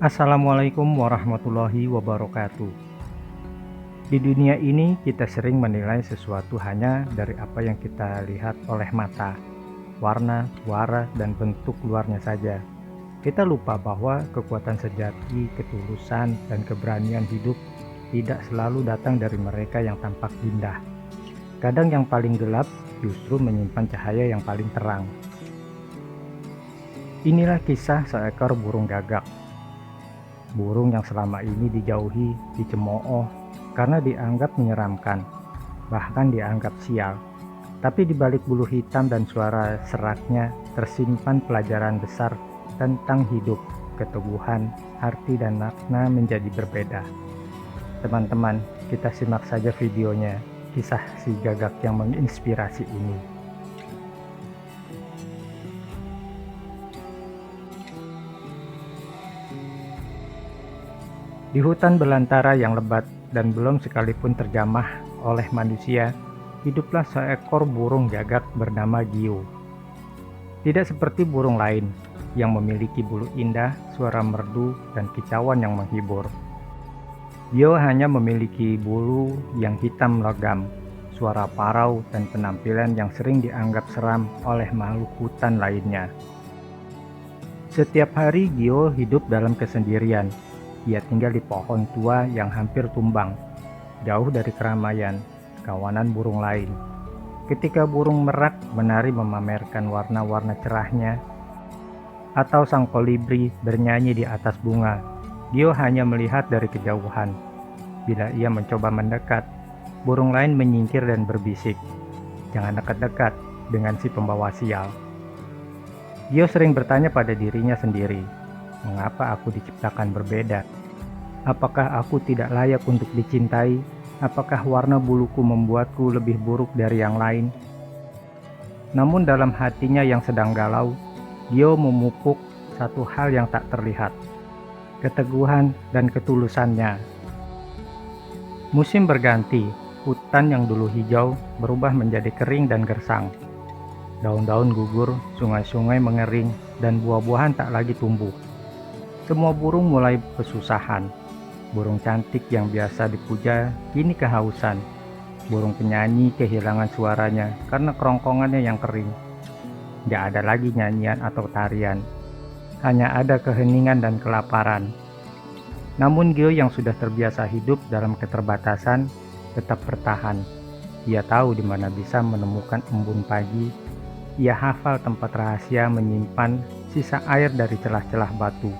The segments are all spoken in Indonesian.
Assalamualaikum warahmatullahi wabarakatuh. Di dunia ini kita sering menilai sesuatu hanya dari apa yang kita lihat oleh mata, warna, suara, dan bentuk luarnya saja. Kita lupa bahwa kekuatan sejati, ketulusan, dan keberanian hidup tidak selalu datang dari mereka yang tampak indah. Kadang yang paling gelap justru menyimpan cahaya yang paling terang. Inilah kisah seekor burung gagak. Burung yang selama ini dijauhi, dicemooh karena dianggap menyeramkan, bahkan dianggap sial. Tapi di balik bulu hitam dan suara seraknya tersimpan pelajaran besar tentang hidup, keteguhan, arti dan makna menjadi berbeda. Teman-teman, kita simak saja videonya, kisah si gagak yang menginspirasi ini. Di hutan belantara yang lebat dan belum sekalipun terjamah oleh manusia, hiduplah seekor burung gagak bernama Gio. Tidak seperti burung lain yang memiliki bulu indah, suara merdu, dan kicauan yang menghibur. Gio hanya memiliki bulu yang hitam legam, suara parau, dan penampilan yang sering dianggap seram oleh makhluk hutan lainnya. Setiap hari Gio hidup dalam kesendirian. Ia tinggal di pohon tua yang hampir tumbang, jauh dari keramaian, kawanan burung lain. Ketika burung merak menari memamerkan warna-warna cerahnya, atau sang kolibri bernyanyi di atas bunga, Gio hanya melihat dari kejauhan. Bila ia mencoba mendekat, burung lain menyingkir dan berbisik, "Jangan dekat-dekat dengan si pembawa sial." Gio sering bertanya pada dirinya sendiri, "Mengapa aku diciptakan berbeda? Apakah aku tidak layak untuk dicintai? Apakah warna buluku membuatku lebih buruk dari yang lain?" Namun dalam hatinya yang sedang galau, Gio memupuk satu hal yang tak terlihat, keteguhan dan ketulusannya. Musim berganti, hutan yang dulu hijau berubah menjadi kering dan gersang. Daun-daun gugur, sungai-sungai mengering, dan buah-buahan tak lagi tumbuh. Semua burung mulai kesusahan. Burung cantik yang biasa dipuja kini kehausan. Burung penyanyi kehilangan suaranya karena kerongkongannya yang kering. Tidak ada lagi nyanyian atau tarian. Hanya ada keheningan dan kelaparan. Namun Gio yang sudah terbiasa hidup dalam keterbatasan tetap bertahan. Ia tahu di mana bisa menemukan embun pagi. Ia hafal tempat rahasia menyimpan sisa air dari celah-celah batu.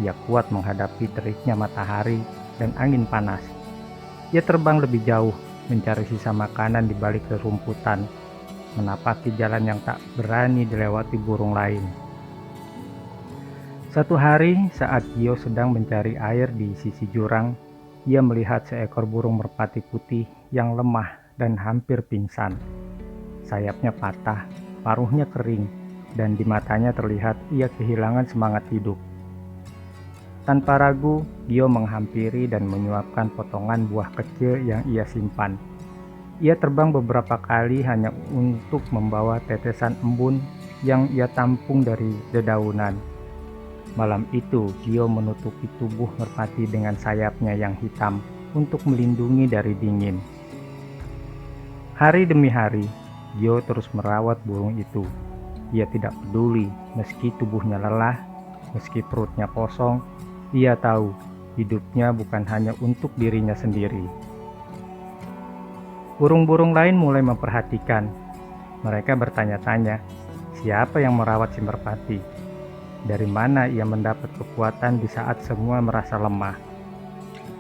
Ia kuat menghadapi teriknya matahari dan angin panas. Ia terbang lebih jauh, mencari sisa makanan di balik rerumputan, menapaki jalan yang tak berani dilewati burung lain. Satu hari, saat Gio sedang mencari air di sisi jurang, ia melihat seekor burung merpati putih yang lemah dan hampir pingsan. Sayapnya patah, paruhnya kering, dan di matanya terlihat ia kehilangan semangat hidup. Tanpa ragu, Gio menghampiri dan menyuapkan potongan buah kecil yang ia simpan. Ia terbang beberapa kali hanya untuk membawa tetesan embun yang ia tampung dari dedaunan. Malam itu, Gio menutupi tubuh merpati dengan sayapnya yang hitam untuk melindungi dari dingin. Hari demi hari, Gio terus merawat burung itu. Ia tidak peduli meski tubuhnya lelah, meski perutnya kosong. Ia tahu hidupnya bukan hanya untuk dirinya sendiri. Burung-burung lain mulai memperhatikan. Mereka bertanya-tanya, siapa yang merawat si merpati? Dari mana ia mendapat kekuatan di saat semua merasa lemah?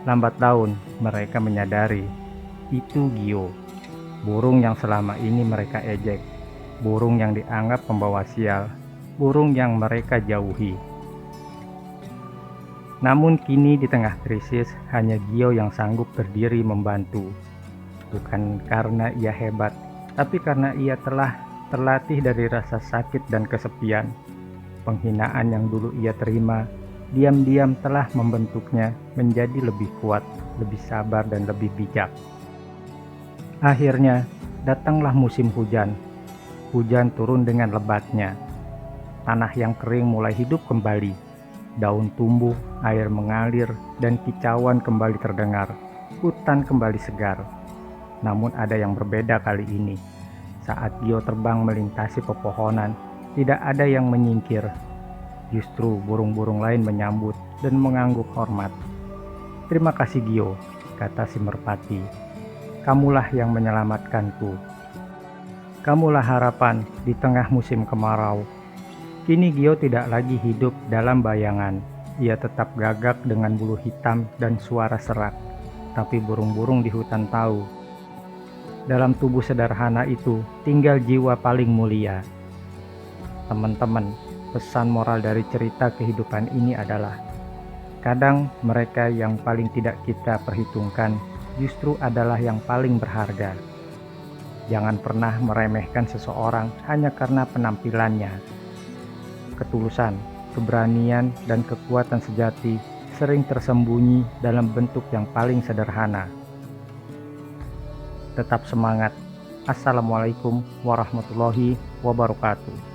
Lambat laun, mereka menyadari, itu Gio. Burung yang selama ini mereka ejek, burung yang dianggap pembawa sial, burung yang mereka jauhi. Namun kini di tengah krisis, hanya Gio yang sanggup berdiri membantu. Bukan karena ia hebat, tapi karena ia telah terlatih dari rasa sakit dan kesepian. Penghinaan yang dulu ia terima, diam-diam telah membentuknya menjadi lebih kuat, lebih sabar, dan lebih bijak. Akhirnya, datanglah musim hujan. Hujan turun dengan lebatnya. Tanah yang kering mulai hidup kembali. Daun tumbuh, air mengalir, dan kicauan kembali terdengar. Hutan kembali segar. Namun ada yang berbeda kali ini. Saat Gio terbang melintasi pepohonan, tidak ada yang menyingkir. Justru burung-burung lain menyambut dan mengangguk hormat. "Terima kasih Gio," kata si merpati. "Kamulah yang menyelamatkanku. Kamulah harapan di tengah musim kemarau." Kini Gio tidak lagi hidup dalam bayangan. Ia tetap gagak dengan bulu hitam dan suara serak. Tapi burung-burung di hutan tahu, dalam tubuh sederhana itu tinggal jiwa paling mulia. Teman-teman, pesan moral dari cerita kehidupan ini adalah, kadang mereka yang paling tidak kita perhitungkan justru adalah yang paling berharga. Jangan pernah meremehkan seseorang hanya karena penampilannya. Ketulusan, keberanian, dan kekuatan sejati sering tersembunyi dalam bentuk yang paling sederhana. Tetap semangat. Assalamualaikum warahmatullahi wabarakatuh.